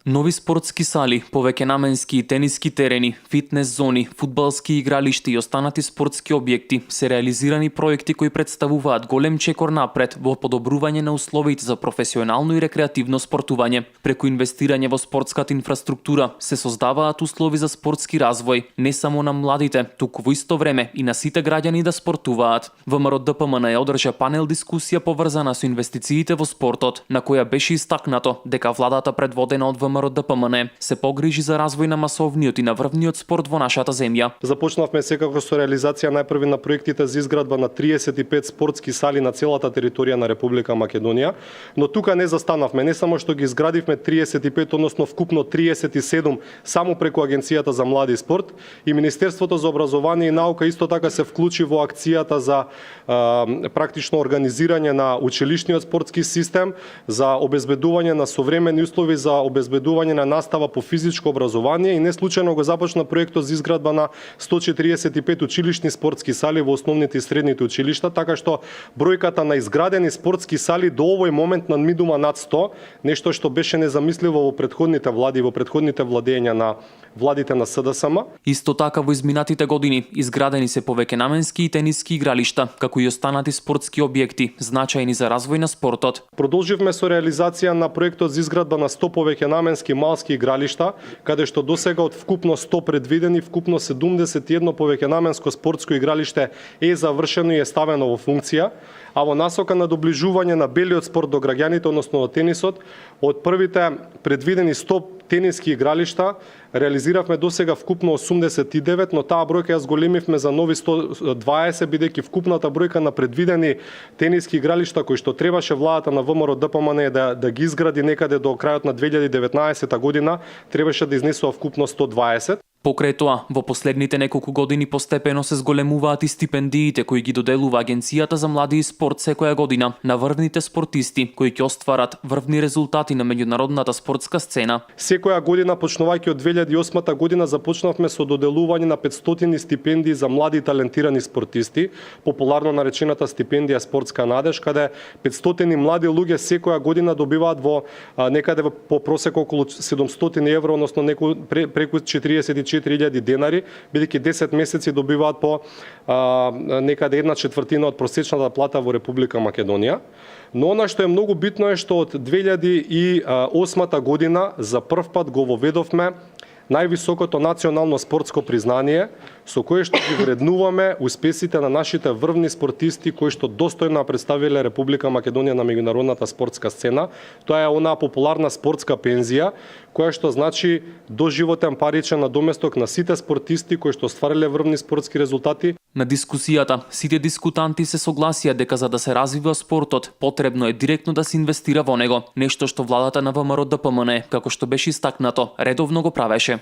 Нови спортски сали, повеќе наменски и тениски терени, фитнес зони, фудбалски игралишта и останати спортски објекти се реализирани проекти кои представуваат голем чекор напред во подобрување на условите за професионално и рекреативно спортување. Преку инвестирање во спортската инфраструктура се создаваат услови за спортски развој, не само на младите, туку во исто време и на сите граѓани да спортуваат. ВМРО ДПМН ја одржа панел дискусија поврзана со инвестициите во спортот, на која беше истакнато дека владата предводена од ВМРО ДПМН се погрижи за развој на масовниот и на врвниот спорт во нашата земја. Започнавме секако со реализација најпрви на проектите за изградба на 35 спортски сали на целата територија на Република Македонија, но тука не застанавме, не само што ги изградивме 35, односно вкупно 37 само преку Агенцијата за млади и спорт, и Министерството за образование и наука исто така се вклучи во акцијата за практично организирање на училишниот спортски систем, за обезбедување на современи услови за обезбедување на настава по физичко образование, и не случајно го започна проектот за изградба на 145 училишни спортски сали во основните и средните училишта, така што бројката на изградени спортски сали до овој момент надминува над 100, нешто што беше незамисливо во претходните влади, во претходните владења на владите на СДСМ. Исто така во изминатите години изградени се повеќе наменски и тениски игралишта, како и останати спортски објекти, значајни за развој на спортот. Продолживме со реализација на проектот за изградба на 100 повеќе наменски малски игралишта, каде што досега од вкупно 100 предвидени, вкупно 71 повеќе наменско спортско игралиште е завршено и е ставено во функција, а во насока на доближување на белиот спорт до граѓаните, односно до тенисот, од првите предвидени 100 тениски игралишта реализиравме досега вкупно 89, но таа бројка ја зголемивме за нови 120, бидејќи вкупната бројка на предвидени тениски игралишта кои што требаше владата на ВМРО ДПМН да ги изгради некаде до крајот на 2019 година, требаше да изнесува вкупно 120. Покрај тоа, во последните неколку години постепено се зголемуваат и стипендиите кои ги доделува Агенцијата за млади и спорт секоја година на врвните спортисти кои ќе остварат врвни резултати на меѓународната спортска сцена. Секоја година, почнувајќи од 2008 година, започнавме со доделување на 500 стипендии за млади и талентирани спортисти, популарно наречената стипендија Спортска надеж, каде 500 млади луѓе секоја година добиваат во некаде по просек околу 700 евро, односно преку 44.000 денари, бидејќи 10 месеци добиваат по некаде 1/4 од просечната плата во Република Македонија. Но она што е многу битно е што од 2008 година за прв пат го воведовме највисокото национално спортско признание, со кое што ги вреднуваме успесите на нашите врвни спортисти кои што достојно представиле Република Македонија на меѓународната спортска сцена. Тоа е онаа популарна спортска пензија, која што значи доживотен паричен надоместок на сите спортисти кои што оствариле врвни спортски резултати. На дискусијата, сите дискутанти се согласија дека за да се развива спортот, потребно е директно да се инвестира во него, нешто што владата на ВМРО ДПМН, како што беше истакнато, редовно го правеше.